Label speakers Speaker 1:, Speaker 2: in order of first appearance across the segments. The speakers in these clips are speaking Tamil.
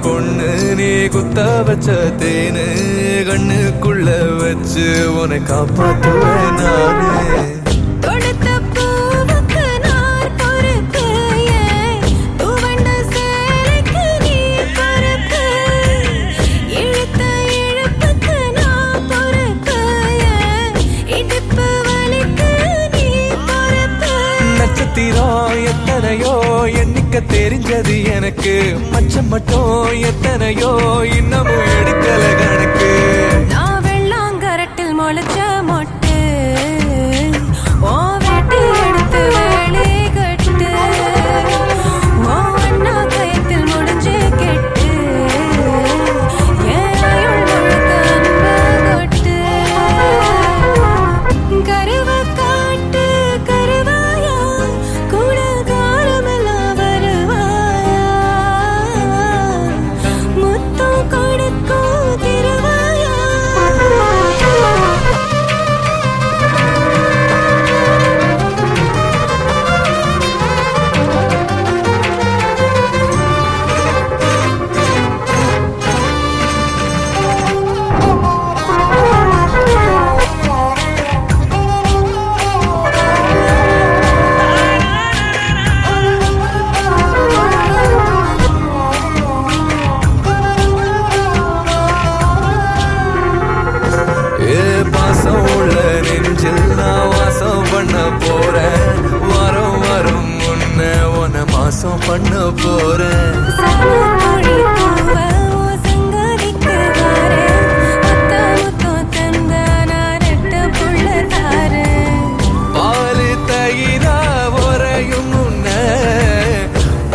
Speaker 1: பொண்ணு நீ குத்த வச்ச தேனு கண்ணுக்குள்ள வச்சு உன்னை காப்பாத்துவேன் நானு. எத்தனையோ எண்ணிக்க தெரிஞ்சது எனக்கு, மச்சம் மட்டும் எத்தனையோ இன்னமும் எடுக்கல கணக்கு.
Speaker 2: நான் வெள்ளாங்கரட்டில் முளைச்ச மொட்டு, ஓ வெட்டி எடுத்து வேலை கட்டு, ஓ அண்ணா கயத்தில் முடிஞ்சு கெட்டு, ஏன் முழுக்க அன்பு கொட்டு. கருவ காட்டு கருவாயா கூட காலமெல்லாம் வருவாயா, முத்தம் கொடுக்கும் திருவாயா.
Speaker 1: பாசம் உள்ள நெஞ்சில் நான் வாசம் பண்ண போறேன், வரும் வரும் முன்ன உன்னை மாசம் பண்ண போறேன். பாலு தயிரா உறையும் முன்ன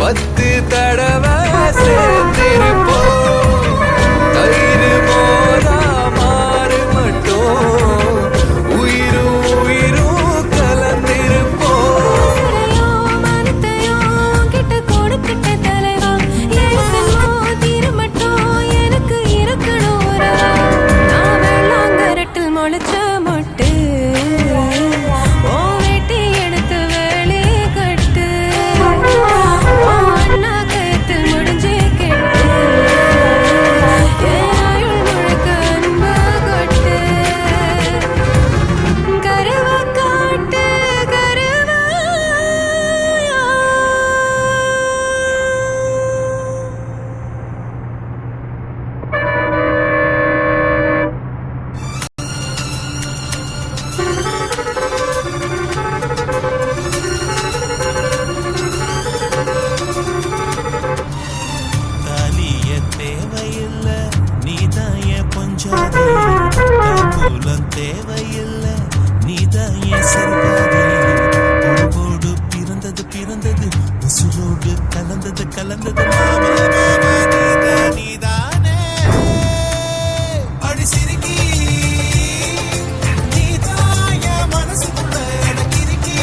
Speaker 1: 10 தடவை சேர்ந்திருப்போம், தயிர் மோரா மாறு மட்டும் உயிரும் உயிரும் கலந்திருப்போம்.
Speaker 2: முளைச்ச மொட்டு, ஓ வெட்டி எடுத்து வேலை கட்டு, ஓ அண்ணா கயத்தில் முடிஞ்சு கெட்டு, ஏன் ஆயுள் முழுக்க அன்பு கொட்டு. கருவ காட்டு கருவாயா.
Speaker 3: தாலிய தேவையில்ல நீதாய பொஞ்சாதி, தாம்பூலம் தேவையில்ல நீதாய சர்வாதி. பூவோடு பிறந்தது பிறந்தது, உசுரோடு கலந்தது கலந்தது, மாமா மாமா நீதா நீதானே அடி சிரிக்கி. நீதாய மனசுக்குள்ள எனக்கு இருக்கி,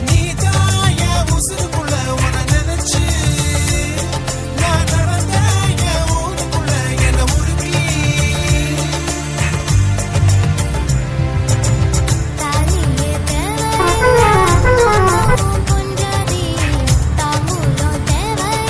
Speaker 3: நீதாய உசுருக்குள்ள உன நினைச்சு நான் நடந்த என் ஊருக்குள்ள என்ன உருக்கி.
Speaker 4: தாலியே தேவையில்ல பொஞ்சாதி, தாம்பூலம் தேவையில்ல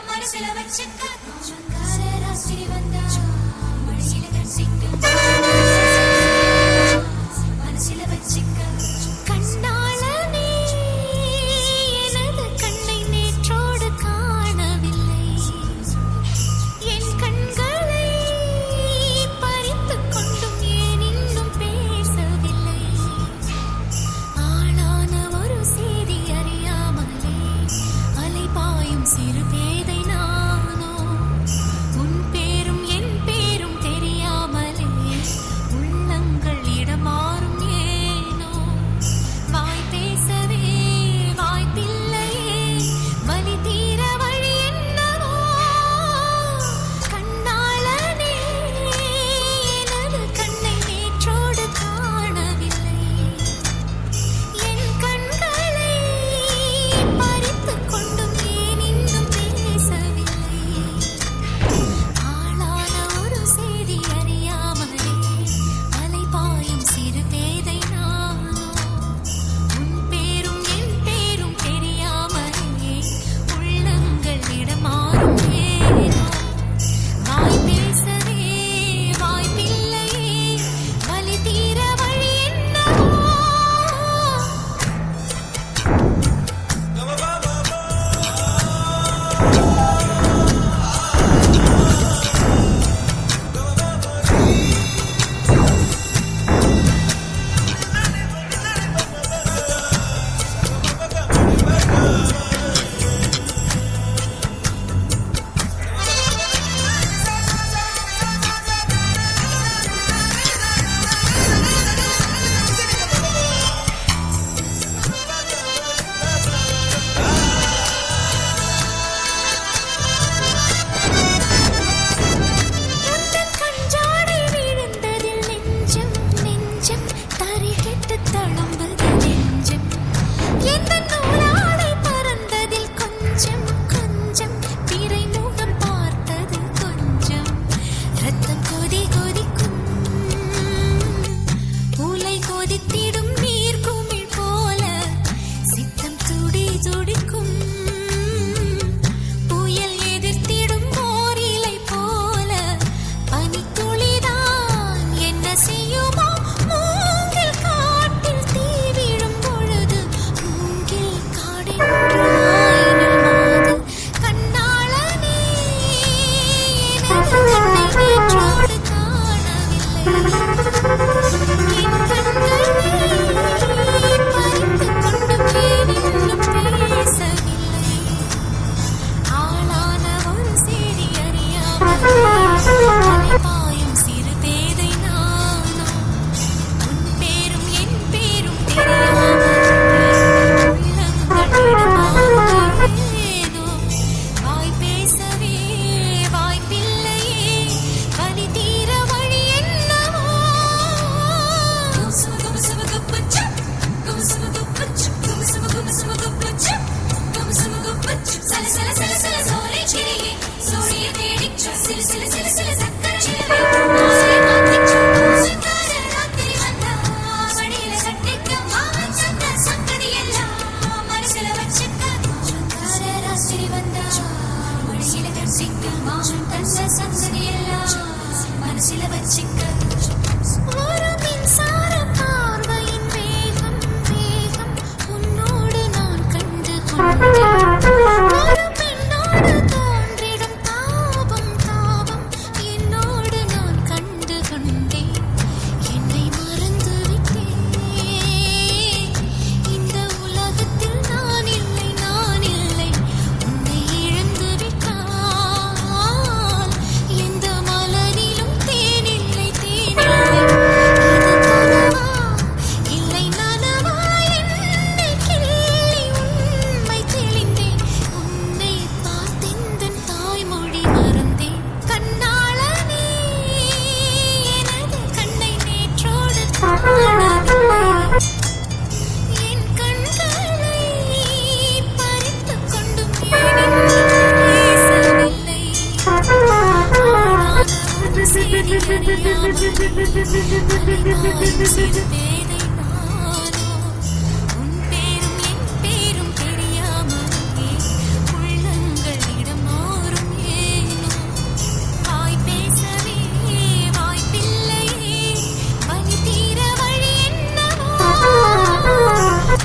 Speaker 2: മനസ്സില വച്ചിക്ക രാത്രി വന്നാ മടിയില കട്ടിക്ക മനസ്സില വച്ചിക്ക கண்ணாளனே எனது கண்ணை நேற்றோடு காணவில்லை என் கண்களை பறித்துக் கொண்டும் ஏன் இன்னும் பேசவில்லை ஆளான ஒரு செய்தி அறியாமலே அலைபாயும் சிறு பேதை நானோ உன் பேரும் என் பேரும் தெரியாமலே உள்ளங்கள் இடமாறும் ஏனோ வாய் பேசவே வாய்ப்பில்லையே வலி தீர வழி என்னவோ கண்ணாளனே எனது கண்ணை நேற்றோடு காணவில்லை என் கண்களை பறித்துக் கொண்டும் ஏன் இன்னும் பேசவில்லை ஆளான ஒரு செய்தி அறியாமலே அலைபாயும் சிறு பேதை நானோ உன் பேரும் என் பேரும் தெரியாமலே உள்ளங்கள் இடமாறும் ஏனோ வாய் பேசவே வாய்ப்பில்லையே வலி தீர வழி என்னவோ உந்தன் கஞ்சாடை விழுந்ததில் நெஞ்சம் நெஞ்சம் தரிகெட்டு தழும்புது நெஞ்சம் எந்த நூலாடை பறந்து செய்தி அறியாமல் சிறு பேதை நானோ உன் பேரும் என் பேரும் தெரியாமலே உள்ளங்கள் இடம் மாறும் ஏனோ வாய் பேசவே வாய்ப்பில்லையே வலி தீர வழி என்னவோ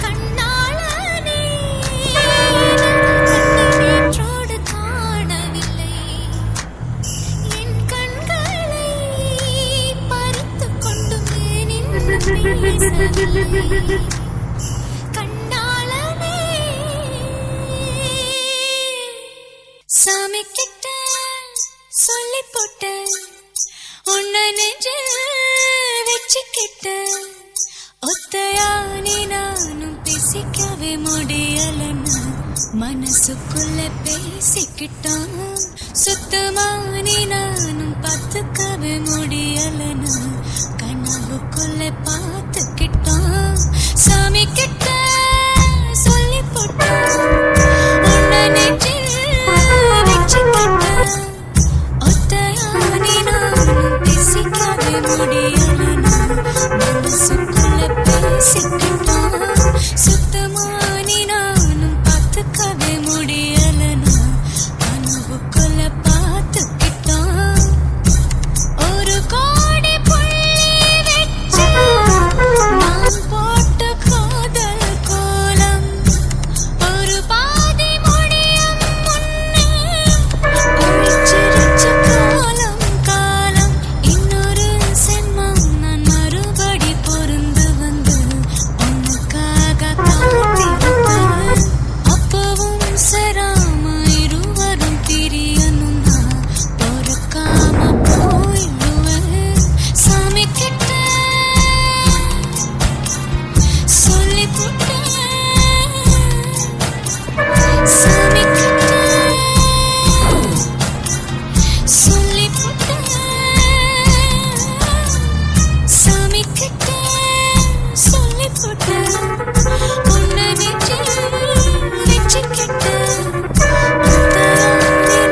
Speaker 2: கண்ணாளனே கண்ணை நேற்றோடு காணவில்லை என் கண்களை பறித்துக் கொண்டு நின்று பேசவில்லை கண்ணாளனே சாமி கிட்ட சொல்லி போட்ட உன்னை நெஞ்சில் வச்சுக்கிட்ட ஒத்தையா நீ நானும் பேசிக்கவே முடியலன்னு மனசுக்குள்ள பேசிக்கிட்டான் சுத்தமா நீ நானும் பார்த்துக்கவே முடியலன்னு கனவுக்குள்ள பார்த்துக்கிட்டான் சாமி கிட்ட சொல்லி போட்டான் உன்னை நெஞ்சில் வச்சுக்கிட்டான் ஒத்தையா நீ நானும் பேசிக்கவே முடியலன்னு மனசுக்குள்ள பேசிக்கிட்டான் சுத்தமா நீ நானும் பார்த்துக்கவே முடியலன்னு கனவுக்குள்ள பார்த்துக்கிட்டான் ஒரு கோடி புள்ளி வச்சு நான் போட்ட காதல் கோலம் ஒரு பாதி முடியும் முன்னே ஒழிச்சிருச்ச காலம் காலம் இன்னொரு சென்மம் நான் மறுபடி பொருந்து வந்து உனக்காக காத்திருப்பேன் அப்பவும் சேராம இருவரும் பிரியணும்னா பொறுக்காம போயிடுவேன் சாமி கிட்ட சொல்லி போட்டேன் சாமி கிட்ட சொல்லி போட்டேன் சாமி கிட்ட சொல்லி போட்டேன் உன்னை நெஞ்சில் வச்சுக்கிட்டேன்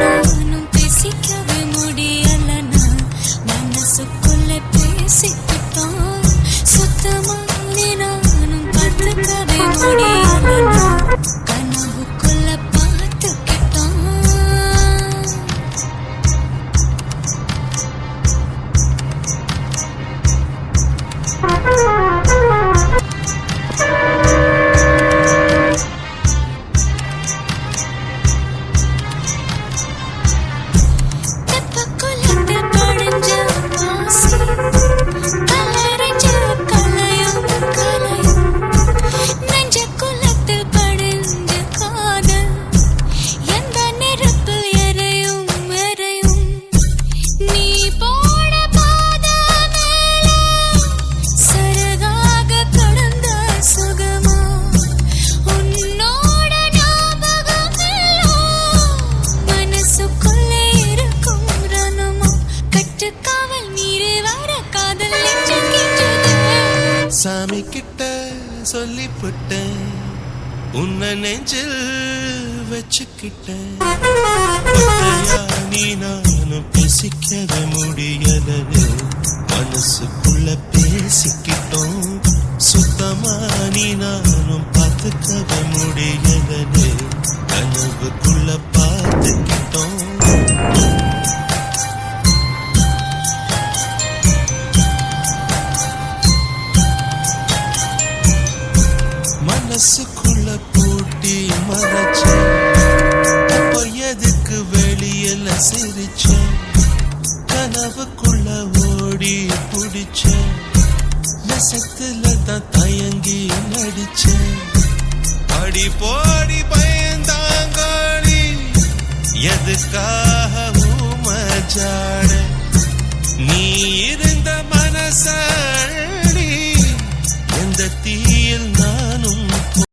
Speaker 2: நானும் பேசிக்கவே முடியலன்னா மனசுக்குள்ள பேசிக்கிட்டோம் சுத்தமா நானும் பார்த்துக்கவே முடியலன்னா கனவுக்குள்ள பார்த்துக்கிட்டோம் தெப்பக்குளத்தில் படிஞ்ச ஆசை கலரிஞ்ச கலையும் கலையும் நெஞ்சக்குளத்தில் படிஞ்ச காதல் எந்த நெருப்பில் எரையும் எரையும் நீ போட பாத மேல சரகாக கடந்த சுகமா உன்னோட ஞாபகம் எல்லாம் மனசுக்குள்ளே இருக்கும் ரணமா கட்டுக்காவல் மீறி வர காதல் நெஞ்சு கிஞ்சுதே
Speaker 3: சாமி கிட்ட சொல்லி போட்டேன் உன்னை நெஞ்சில் வச்சுக்கிட்டேன் ஒத்தையா நீ நானும் பேசிக்கவே முடியலது மனசுக்குள்ள பேசிக்கிட்டோம் சுத்தமா நீ நானும் பார்த்துக்கவே முடியலது கனவுக்குள்ள பார்த்துக்கிட்டோம் மனசுக்குள்ள பூட்டி மறைச்ச அப்ப எதுக்கு வெளியில சிரிச்ச கனவுக்குள்ள ஓடி புடிச்ச நெசத்துல தான் தயங்கி நடிச்ச அடி போடி பயந்தாங்காளி எதுக்காக மஜாடி